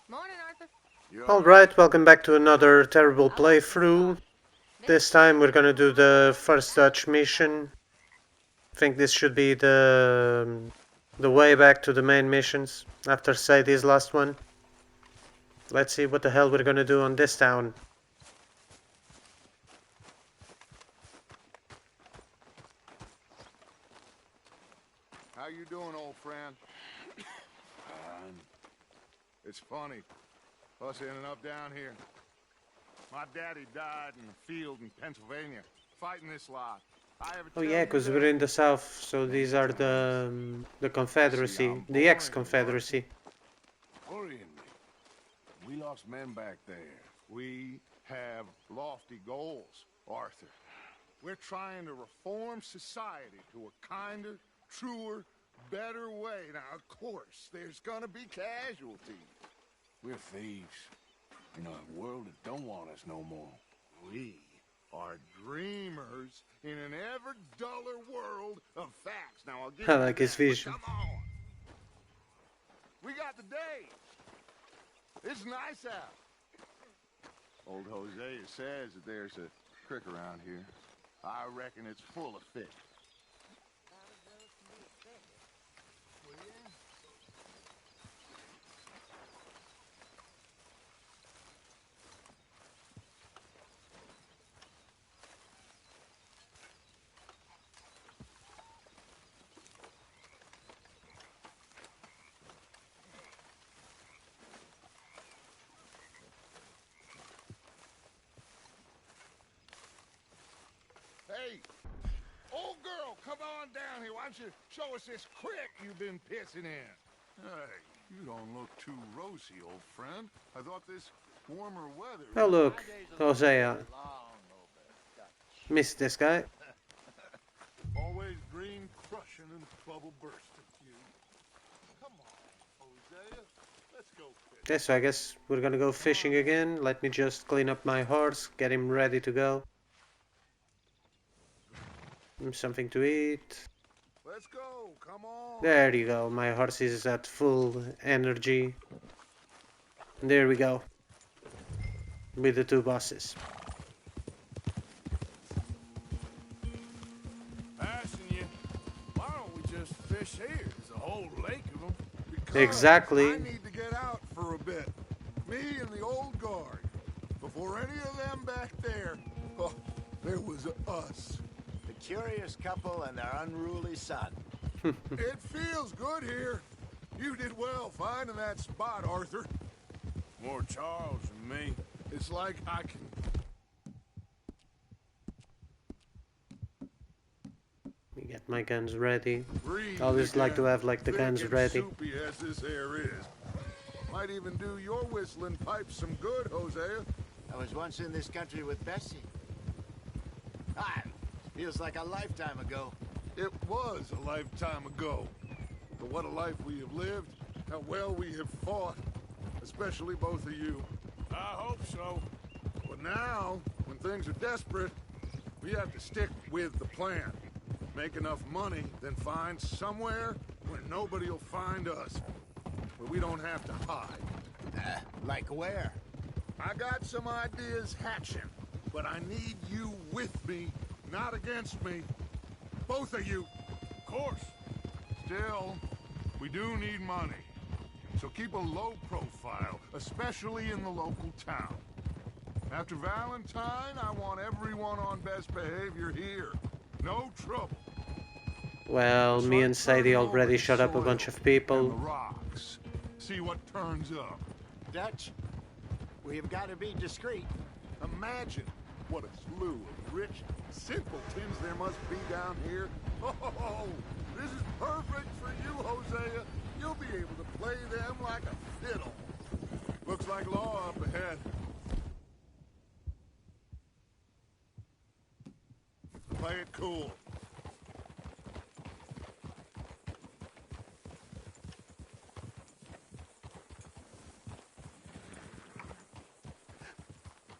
Morning, Arthur. Alright, welcome back to another terrible playthrough. This time we're gonna do the first Dutch mission. I think this should be the way back to the main missions after Sadie's last one. Let's see what the hell we're gonna do on this town. How you doing, old friend? It's funny, us ending up down here. My daddy died in the field in Pennsylvania, fighting this lot. Oh yeah, because we're in the south, so these are the Confederacy, the ex-Confederacy. Worrying me. We lost men back there. We have lofty goals, Arthur. We're trying to reform society to a kinder, truer, better way. Now, of course, there's gonna be casualties. We're thieves in a world that don't want us no more. We are dreamers in an ever duller world of facts. Now, I'll give I you like his that, but vision. come on. We got the day. It's nice out. Old Hosea says that there's a creek around here. I reckon it's full of fish. Hey, old girl, come on down here. Why don't you show us this creek you've been pissing in? Hey, you don't look too rosy, old friend. I thought this warmer weather... Oh look, Hosea. Missed this guy. Always green crushing and trouble bursting. You. Come on, Hosea. Let's go fish. Okay, so I guess we're gonna go fishing again. Let me just clean up my horse, get him ready to go. Something to eat. Let's go. Come on. There you go, my horse is at full energy. And there we go. With the two bosses. Passing you. Why don't we just fish here? There's a whole lake of them. Because Exactly. I need to get out for a bit. Me and the old guard. Before any of them back there, oh, there was us. The curious couple and their unruly son. It feels good here. You did well finding that spot, Arthur. More Charles than me. It's like I can... Let me get my guns ready. breathe I always like to again. have like the Thick guns and ready. soupy as this air is. Might even do your whistling pipes some good, Hosea. I was once in this country with Bessie. Ah, feels like a lifetime ago. It was a lifetime ago. But what a life we have lived. How well we have fought. Especially both of you. I hope so. But now, when things are desperate, we have to stick with the plan. Make enough money, then find somewhere where nobody will find us. Where we don't have to hide. Like where? I got some ideas hatching, but I need you with me, not against me. Both of you. Of course. Still, we do need money. So keep a low profile, especially in the local town. After Valentine, I want everyone on best behavior here. No trouble. Well, me and Sadie already shut up a bunch of And people. the rocks. See what turns up. Dutch? We've got to be discreet. Imagine what a slew of rich simpletons there must be down here. Oh, this is perfect for you, Hosea. You'll be able to play them like a fiddle. Looks like law up ahead. Play it cool.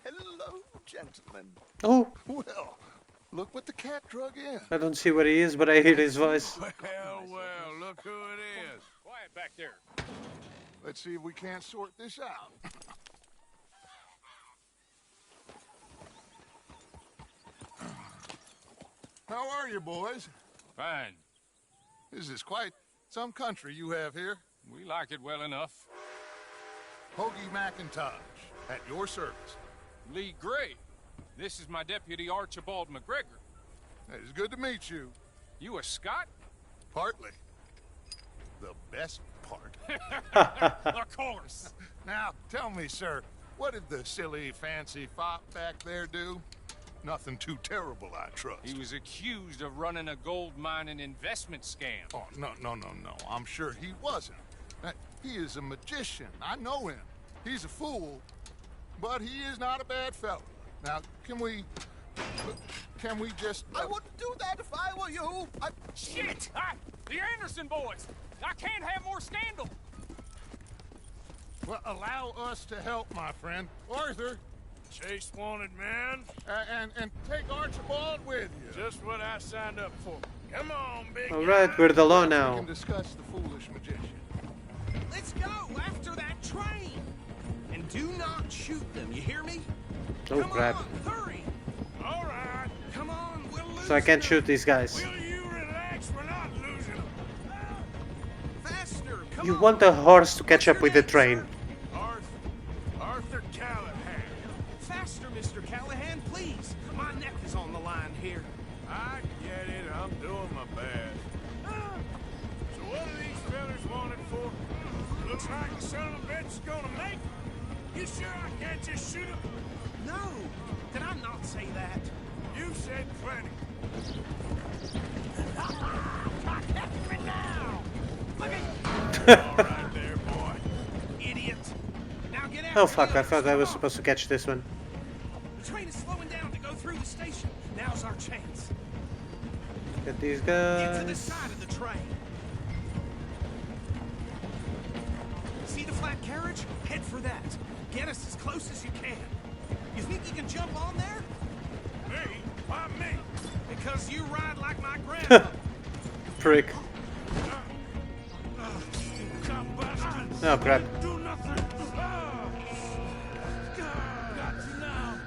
Hello, gentlemen. Oh, Well, look what the cat drug in. I don't see where he is, but I hear his voice. Well, look who it is. Quiet back there. Let's see if we can't sort this out. How are you, boys? Fine. This is quite some country you have here. We like it well enough. Hoagie McIntosh, at your service. Lee Gray. This is my deputy Archibald McGregor. It's good to meet you. You a Scot? Partly. The best part. Of course. Now, tell me, sir, what did the silly, fancy fop back there do? Nothing too terrible, I trust. He was accused of running a gold mining investment scam. Oh, no. I'm sure he wasn't. He is a magician. I know him. He's a fool, but he is not a bad fellow. Now, can we just... I wouldn't do that if I were you. Shit! The Anderson boys! I can't have more scandal! Well, allow us to help, my friend. Arthur, Chase wanted man. and take Archibald with you. Just what I signed up for. Come on, big Alright, we're the law We now. can discuss the foolish magician. Let's go after that train. And do not shoot them, you hear me? Oh Come crap. on, hurry. All right. Come on, we'll lose So I can't them. shoot these guys. Will you relax? We're not losing them. Faster, come You on. want the horse to catch What's up your with the name, train. sir? Arthur Callahan. Faster, Mr. Callahan, please. My neck is on the line here. I get it. I'm doing my best. So what are these fellas wanted for? Looks like the son of a bitch is gonna make it. You sure I can't just shoot him? No, did I not say that? You said plenty. All right there, boy. Idiot. Now get after Oh fuck, the I thought I others. was supposed to catch this one. The train is slowing down to go through the station. Now's our chance. Get these Get to the guys. side of the train. See the flat carriage? Head for that. Get us as close as you can. You think you can jump on there? Me? Why me? Because you ride like my grandpa. Prick. Come bastards. Oh crap. Do nothing. Got you now.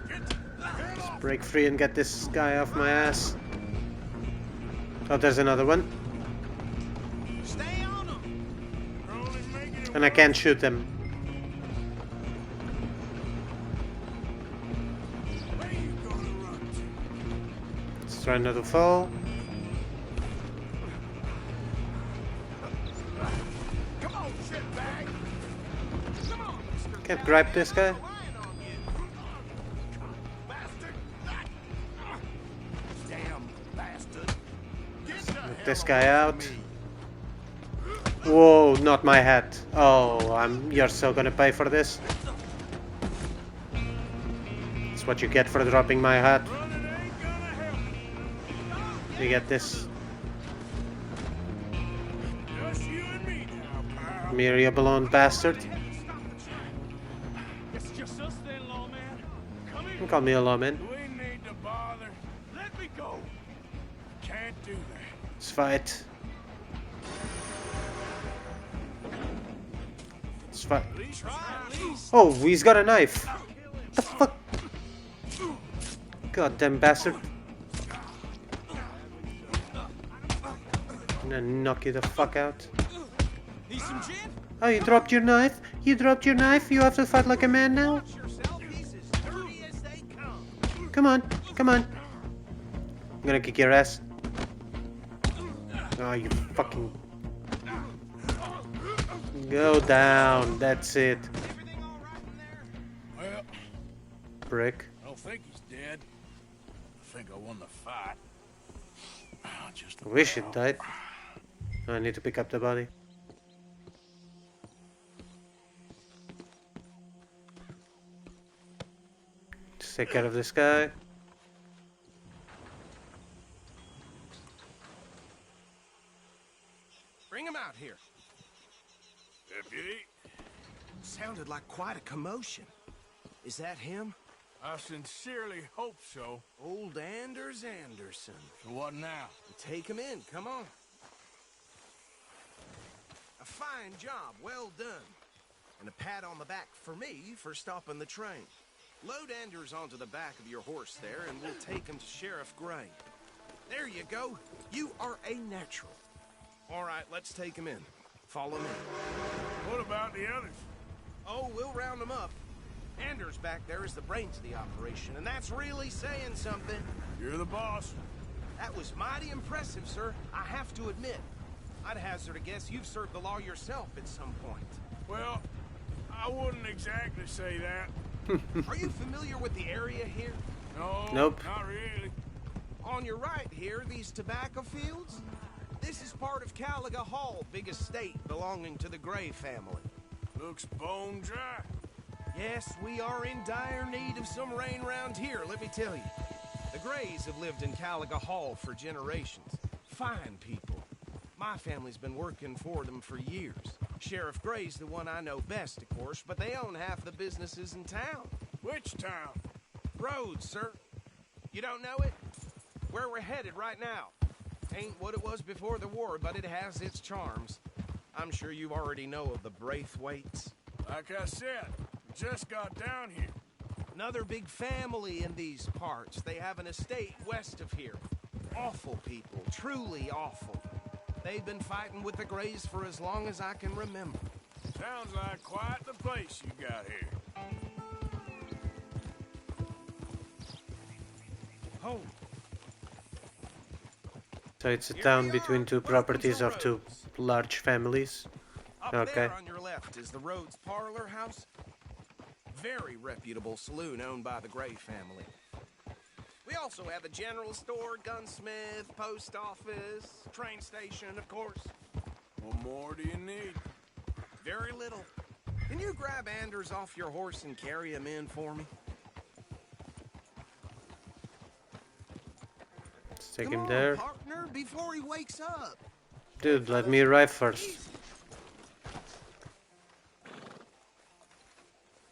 Get Break free and get this guy off my ass. Oh, there's another one. Stay on them. You're only making it And I can't shoot them. Where you gonna run to? Let's try not to fall. Come on, shitbag. Come on, Mr. Can't grab this guy. Relying on you. Bastard. Damn bastard. Get this guy out. Whoa, not my hat. Oh, you're so gonna pay for this. That's what you get for dropping my hat. Running ain't gonna help. You get this. Just you and me now, pal. Mere balloon bastard. It's just us then, lawman. Come here. Don't call me a lawman. We need to bother. Let me go. Can't do that. Let's fight. Let's fight. Oh, he's got a knife. What the fuck? Goddamn bastard. I'm gonna knock you the fuck out. Need some gin? Oh, you dropped your knife? You dropped your knife? You have to fight like a man now? Watch yourself. He's as dirty as they come. Come on, come on. I'm gonna kick your ass. Oh, you fucking... Go down, that's it. Everything all right in there? Well, Brick. I don't think he's dead. I think I won the fight. Just I wish it died. I need to pick up the body. Just take care of this guy. Bring him out here. Deputy, Sounded like quite a commotion. Is that him? I sincerely hope so. Old Anders Anderson. So what now? Take him in, come on. I A fine job, well done. And a pat on the back for me for stopping the train. Load Anders onto the back of your horse there, and we'll take him to Sheriff Gray. There you go. You are a natural. All right, let's take him in. Follow me. What about the others? Oh, we'll round them up. Anders back there is the brains of the operation, and that's really saying something. You're the boss. That was mighty impressive, sir. I have to admit. I'd hazard a guess you've served the law yourself at some point. Well, I wouldn't exactly say that. Are you familiar with the area here? No, Nope. not really. On your right here, these tobacco fields? This is part of Caliga Hall, big estate belonging to the Gray family. Looks bone dry. Yes, we are in dire need of some rain round here, let me tell you. The Grays have lived in Caliga Hall for generations. Fine people. My family's been working for them for years. Sheriff Gray's the one I know best, of course, but they own half the businesses in town. Which town? Rhodes, sir. You don't know it? Where we're headed right now. Ain't what it was before the war, but it has its charms. I'm sure you already know of the Braithwaites. Like I said, we just got down here. Another big family in these parts. They have an estate west of here. Awful people, truly awful. They've been fighting with the Grays for as long as I can remember. Sounds like quite the place you got here. Oh, So it's a town between two properties of two large families. up Okay. there on your left is the Rhodes Parlor House. Very reputable saloon owned by the Gray family. We also have a general store, gunsmith, post office, train station, of course. What more do you need? Very little. Can you grab Anders off your horse and carry him in for me? Let's take Come him on, there. partner, before he wakes up. Dude, let me arrive first. Easy.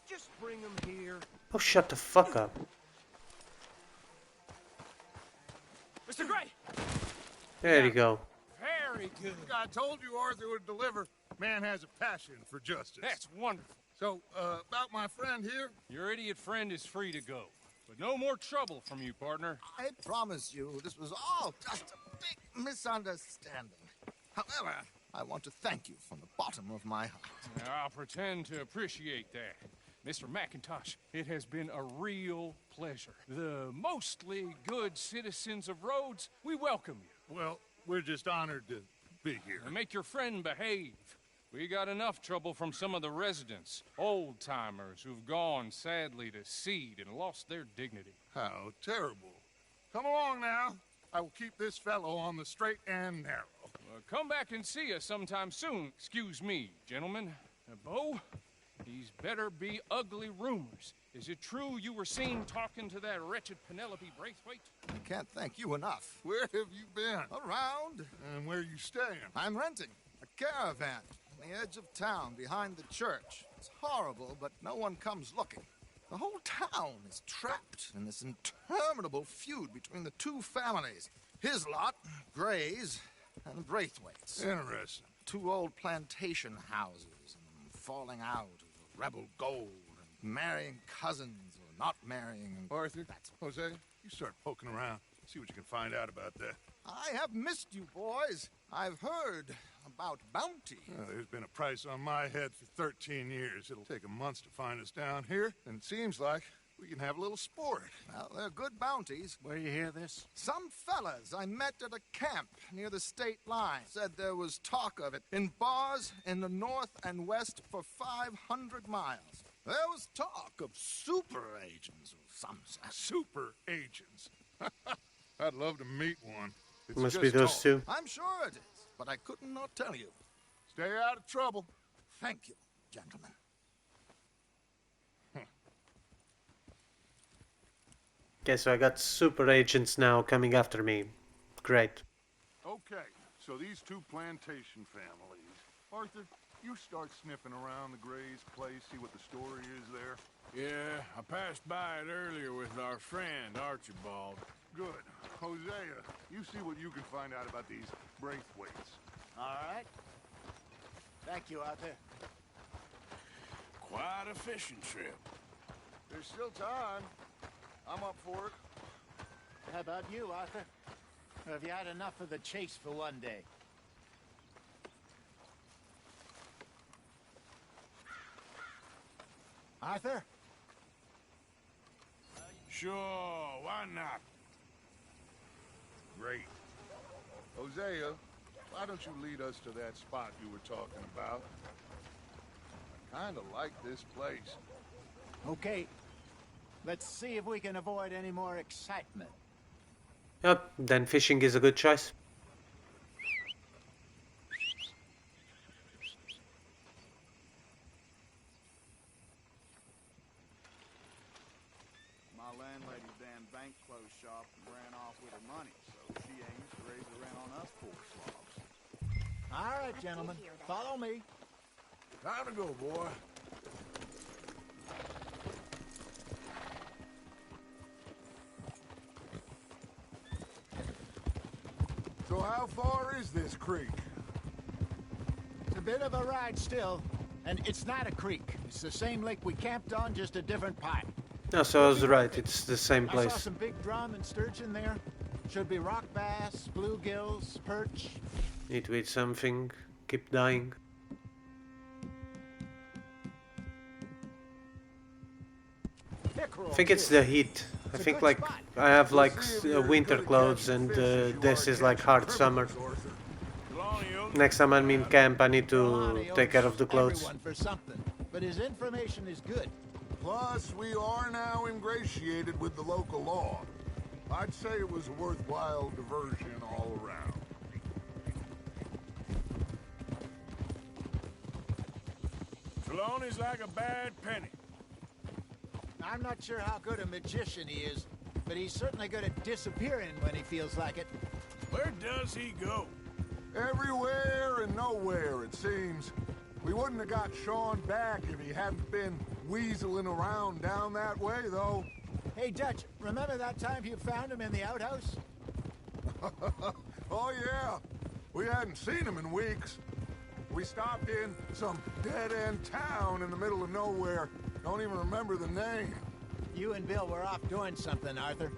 Just bring him here. Oh, shut the fuck up. Mr. Gray! There you go. Very good. I told you Arthur would deliver. Man has a passion for justice. That's wonderful. So, about my friend here, Your idiot friend is free to go. But no more trouble from you, partner. I promise you this was all just a big misunderstanding. However, I want to thank you from the bottom of my heart. I'll pretend to appreciate that. Mr. McIntosh, it has been a real pleasure. The mostly good citizens of Rhodes, we welcome you. well, we're just honored to be here. And make your friend behave. We got enough trouble from some of the residents, old-timers who've gone, sadly, to seed and lost their dignity. How terrible. Come along now. I will keep this fellow on the straight and narrow. Come back and see us sometime soon. Excuse me, gentlemen. Bo, these better be ugly rumors. Is it true you were seen talking to that wretched Penelope Braithwaite? I can't thank you enough. Where have you been? Around, And where you staying? I'm renting a caravan on the edge of town behind the church. It's horrible, but no one comes looking. The whole town is trapped in this interminable feud between the two families. His lot, Gray's, and the Braithwaites. Interesting. Two old plantation houses, and falling out of rebel gold, and marrying cousins or not marrying. And Arthur, Hosea, you start poking around. See what you can find out about that. I have missed you, boys. I've heard about bounty. There's been a price on my head for 13 years. It'll take a month to find us down here, and it seems like we can have a little sport. Well, they're good bounties. Where you hear this? Some fellas I met at a camp near the state line said there was talk of it in bars in the north and west for 500 miles. There was talk of super agents of some sort. Super agents. I'd love to meet one. It's Must just be those talk. two. I'm sure it is, but I could not tell you. Stay out of trouble. Thank you, gentlemen. Okay, so I got super agents now coming after me. Great. Okay, so these two plantation families. Arthur, you start sniffing around the Gray's place, see what the story is there. Yeah, I passed by it earlier with our friend, Archibald. Good. Hosea, you see what you can find out about these Braithwaites. All right. Thank you, Arthur. Quite a fishing trip. There's still time. I'm up for it. How about you, Arthur? Or have you had enough of the chase for one day? Arthur? Sure, why not? Great. Hosea, why don't you lead us to that spot you were talking about? I kinda like this place. Okay. Let's see if we can avoid any more excitement. Yep, then fishing is a good choice. My landlady's damn bank closed shop and ran off with her money, so she aims to raise the rent on us poor slobs. All right, gentlemen. Follow me. Time to go, boy. So how far is this creek? It's a bit of a ride still. And it's not a creek. It's the same lake we camped on, just a different pipe. No, so I was right, it's the same I saw place. some big drum and sturgeon there. Should be rock bass, bluegills, perch. Need to eat something, keep dying. I think it's the heat. I think like I have like winter clothes and this is like hard summer. Next time I'm in camp I need to take care of the clothes. Everyone for something, but his information is good. Plus, we are now ingratiated with the local law. I'd say it was a worthwhile diversion all around. Trelawney's like a bad penny. I'm not sure how good a magician he is, but he's certainly good at disappearing when he feels like it. Where does he go? Everywhere and nowhere, it seems. We wouldn't have got Sean back if he hadn't been weaseling around down that way, though. Hey, Dutch, remember that time you found him in the outhouse? Oh, yeah. We hadn't seen him in weeks. We stopped in some dead-end town in the middle of nowhere. Don't even remember the name. You and Bill were off doing something, Arthur.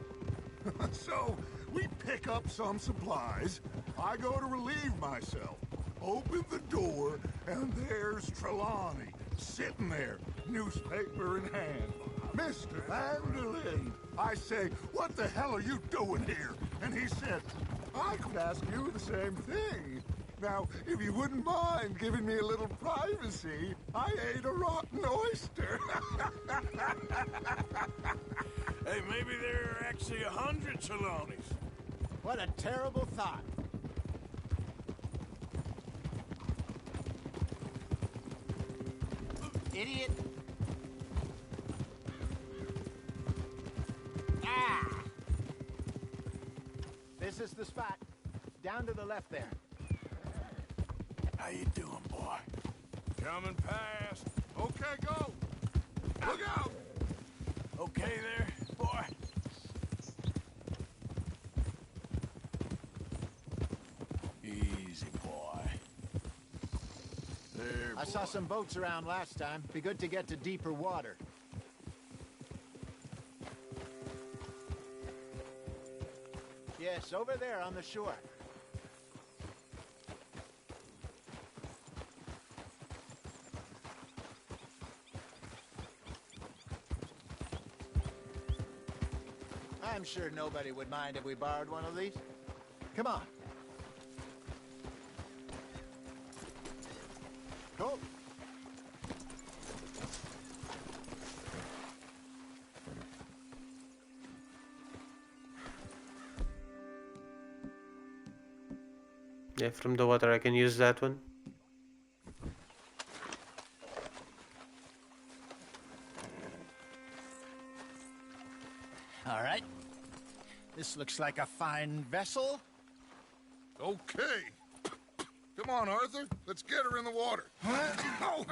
So, we pick up some supplies. I go to relieve myself. Open the door, and there's Trelawney, sitting there, newspaper in hand. Mr. Vanderlyn. I say, what the hell are you doing here? And he said, I could ask you the same thing. Now, if you wouldn't mind giving me a little privacy, I ate a rotten oyster. Hey, maybe there are actually 100 Trelawneys. What a terrible thought. Idiot. Ah! This is the spot. Down to the left there. How you doing, boy? Coming past. Okay, go. Look out. Okay there, boy? Easy, boy. There, I saw some boats around last time. Be good to get to deeper water. Yes, over there on the shore. I'm sure nobody would mind if we borrowed one of these. Come on. Go. Yeah, from the water I can use that one. All right. This looks like a fine vessel. Okay. Come on, Arthur. Let's get her in the water. Oh,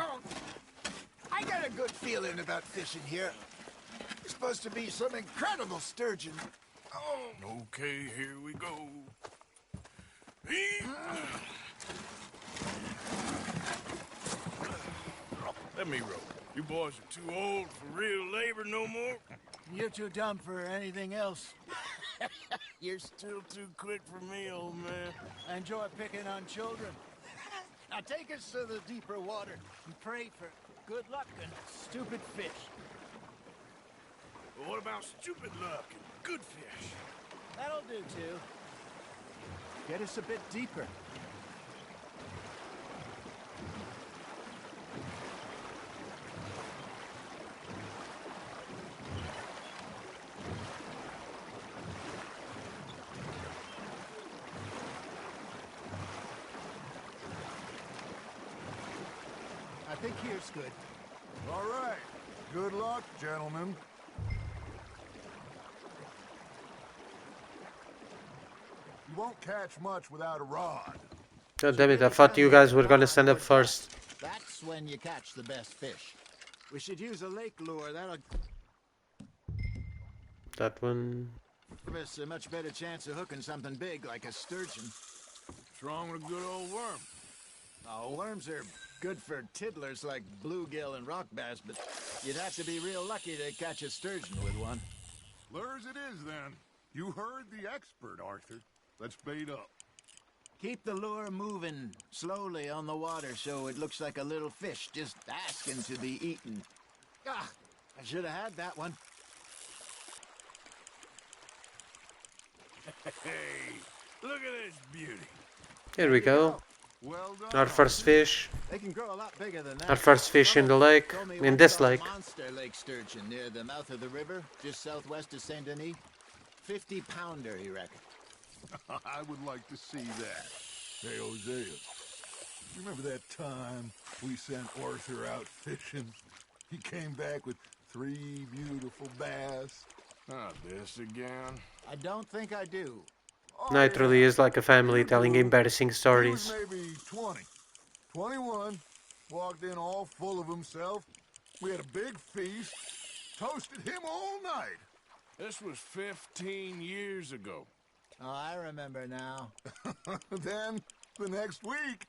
I got a good feeling about fishing here. It's supposed to be some incredible sturgeon. Oh. Okay, here we go. Let me rope. You boys are too old for real labor no more. You're too dumb for anything else. You're still too quick for me, old man. I enjoy picking on children. Now take us to the deeper water and pray for good luck and stupid fish. But what about stupid luck and good fish? That'll do too. Get us a bit deeper. I think here's good. All right. Good luck, gentlemen. You won't catch much without a rod. God damn it, I thought you guys were gonna stand up first. That's when you catch the best fish. We should use a lake lure. That'll That one. give us a much better chance of hooking something big like a sturgeon. What's wrong with a good old worm? Oh, worms are good for tiddlers like bluegill and rock bass, but you'd have to be real lucky to catch a sturgeon with one. Lures it is, then. You heard the expert, Arthur. Let's bait up. Keep the lure moving slowly on the water so it looks like a little fish just asking to be eaten. Ah, I should have had that one. Hey, look at this beauty. Here we go. Well done. Our first fish. They can grow a lot bigger than that. Our first fish in the lake. Told me In once this about a lake. Monster lake sturgeon near the mouth of the river, just southwest of Saint Denis. 50-pounder, he reckoned. I would like to see that. Hey, Hosea. You remember that time we sent Arthur out fishing? He came back with 3 beautiful bass. Not this again. I don't think I do. Night really is like a family telling embarrassing He stories. was maybe 20. 21. Walked in all full of himself. We had a big feast. Toasted him all night. This was 15 years ago. Oh, I remember now. Then, the next week,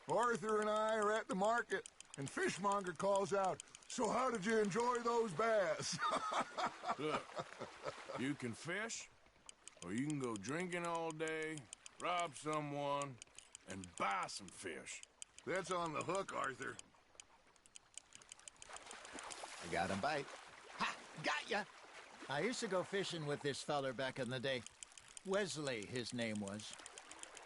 Arthur and I are at the market, and Fishmonger calls out, "So how did you enjoy those bass?" Look, you can fish, or you can go drinking all day, rob someone, and buy some fish. That's on the hook, Arthur. I got a bite. Ha! Got ya! I used to go fishing with this feller back in the day. Wesley, his name was.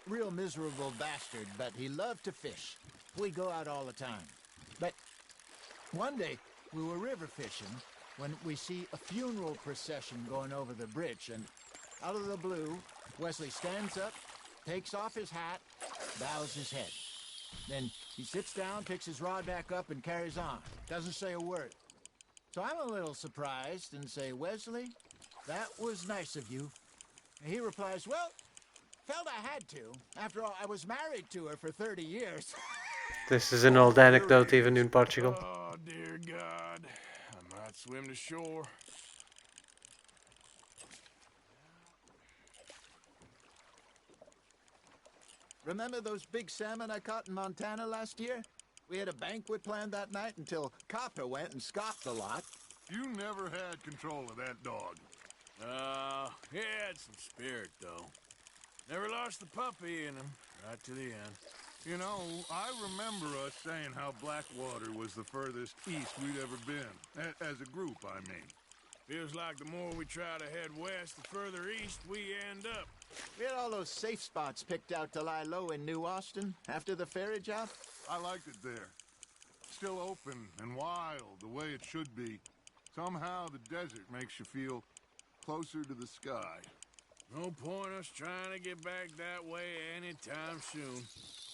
Real miserable bastard, but he loved to fish. We go out all the time. But one day, we were river fishing when we see a funeral procession going over the bridge, and out of the blue, Wesley stands up, takes off his hat, bows his head. Then he sits down, picks his rod back up, and carries on. Doesn't say a word. So I'm a little surprised and say, "Wesley, that was nice of you." And he replies, "Well, felt I had to. After all, I was married to her for 30 years. This is an old anecdote even in Portugal. Oh, dear God. I might swim to shore. Remember those big salmon I caught in Montana last year? We had a banquet planned that night until Copper went and scoffed a lot. You never had control of that dog. He had some spirit, though. Never lost the puppy in him, right to the end. You know, I remember us saying how Blackwater was the furthest east we'd ever been. As a group, I mean. Feels like the more we try to head west, the further east we end up. We had all those safe spots picked out to lie low in New Austin after the ferry job. I liked it there. Still open and wild, the way it should be. Somehow the desert makes you feel closer to the sky. No point us trying to get back that way anytime soon.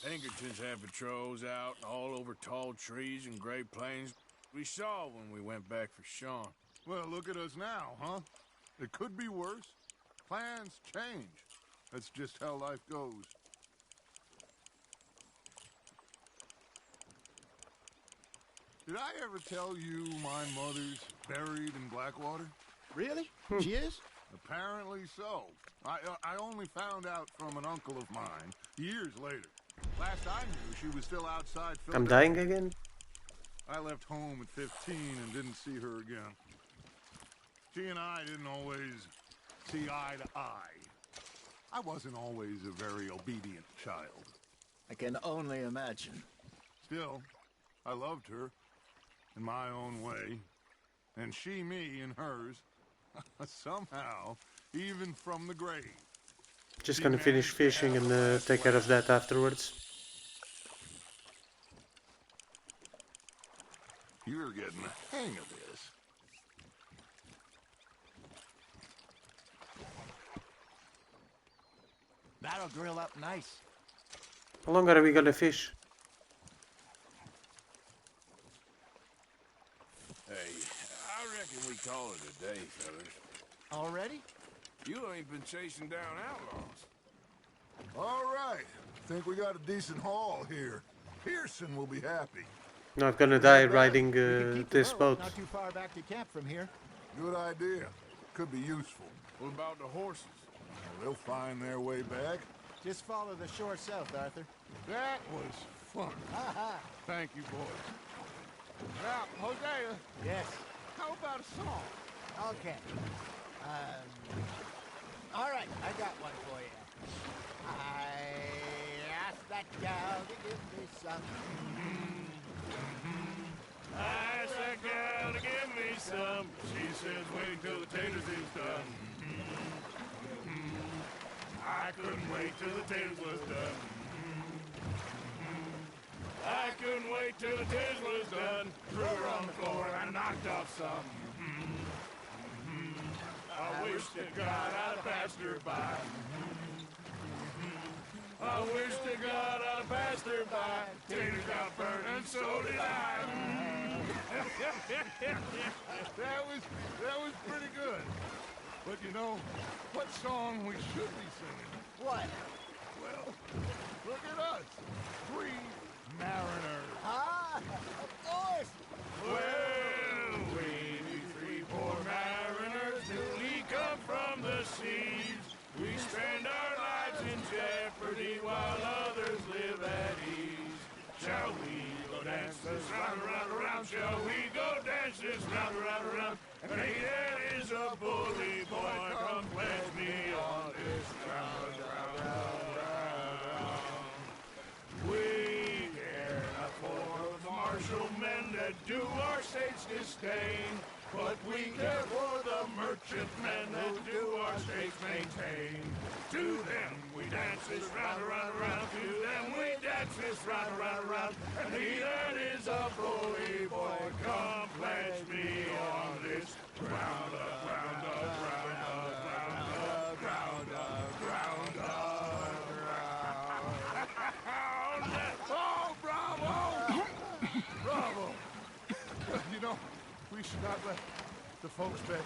Pinkertons have patrols out all over tall trees and Great Plains. We saw when we went back for Sean. Well, look at us now, huh? It could be worse. Plans change. That's just how life goes. Did I ever tell you my mother's buried in Blackwater? Really? She is? Apparently so. I only found out from an uncle of mine years later. Last I knew, she was still outside I'm dying again? I left home at 15 and didn't see her again. She and I didn't always see eye to eye. I wasn't always a very obedient child. I can only imagine. Still, I loved her in my own way, and she me in hers. Somehow, even from the grave. Just gonna finish fishing and take care of that afterwards. You're getting the hang of this. That'll grill up nice. How long are we gonna fish? Hey, I reckon we call it a day, fellas. Already? You ain't been chasing down outlaws. All right. Think we got a decent haul here. Pearson will be happy. Not gonna die riding Keep the this boat. Not too far back to camp from here. Good idea. Could be useful. What about the horses? They'll find their way back. Just follow the shore south, Arthur. That was fun. Thank you, boys. Now, Hosea, Yes. how about a song? Okay. All right, I got one for you. I asked that gal to give me some. I asked that gal to give me some. She says wait till the taters is done. I couldn't wait till the taters was done. I couldn't wait till the taters was done. Threw her on the floor and I knocked off some. I wish to God I'd passed her by. I wish to God I'd passed her by. Taters got burned and so did I. That was pretty good. But you know, what song we should be singing? What? Well, look at us. 3 mariners. Ah, of course. Well, we three poor mariners, newly come from the seas. We spend our lives in jeopardy while others live at ease. Shall we go dance this round, around, around? Shall we go dance this round, around, around? And he that is a bully boy, come pledge me on this round, round, round, round. We care not for the martial men that do our state's disdain, but we care for the merchant men that do our states maintain. To them we dance this round, around, around. To them we dance this round, around, around. And he that is a bully boy, come pledge me on this round up, round up, round up, round up, round up, round up, round up. Oh, bravo! Bravo! You know, we should not let the folks back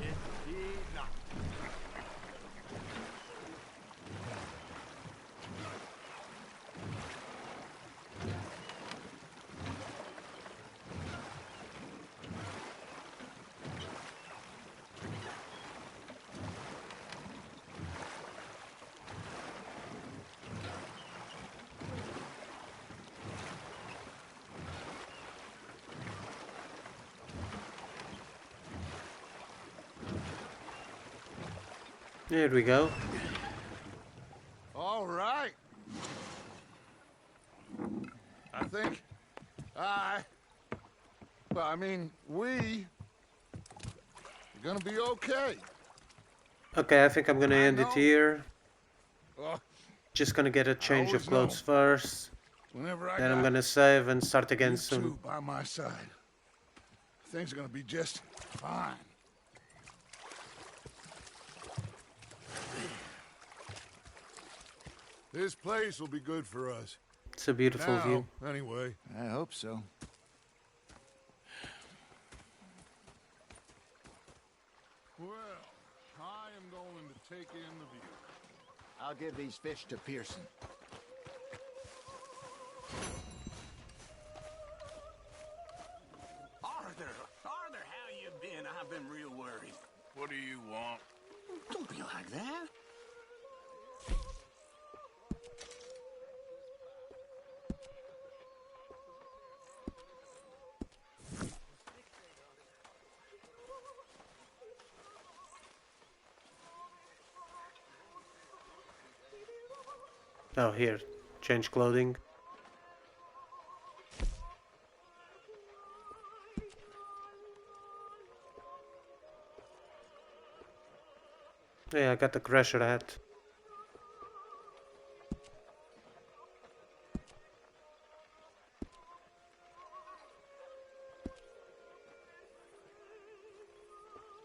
Indeed not. There we go. All right. I think we are gonna be okay. Okay, I think I'm gonna end it know. here. Oh, Just gonna get a change of always clothes know. first. whenever I Then I'm got gonna save and start again you soon. two by my side, things are gonna be just fine. This place will be good for us. It's a beautiful Now, view. anyway. I hope so. Well, I am going to take in the view. I'll give these fish to Pearson. Arthur, how you been? I've been real worried. What do you want? Don't be like that. Oh, here. Change clothing. Yeah, I got the Crusher hat.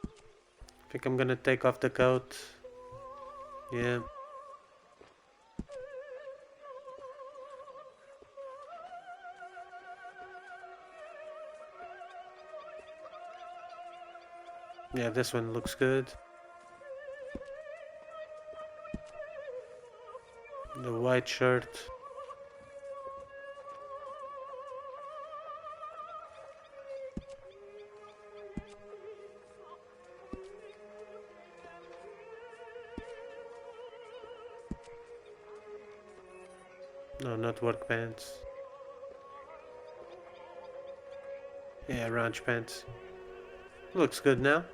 I think I'm gonna take off the coat. Yeah. Yeah, this one looks good. The white shirt. No, not work pants. Yeah, ranch pants. Looks good now.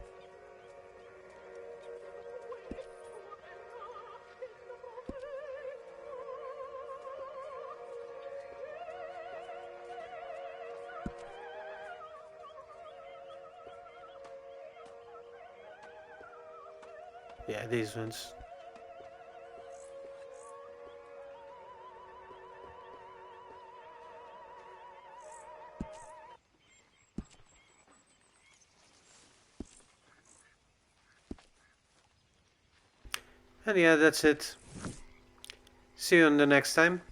Yeah, these ones. And yeah, that's it. See you on the next time.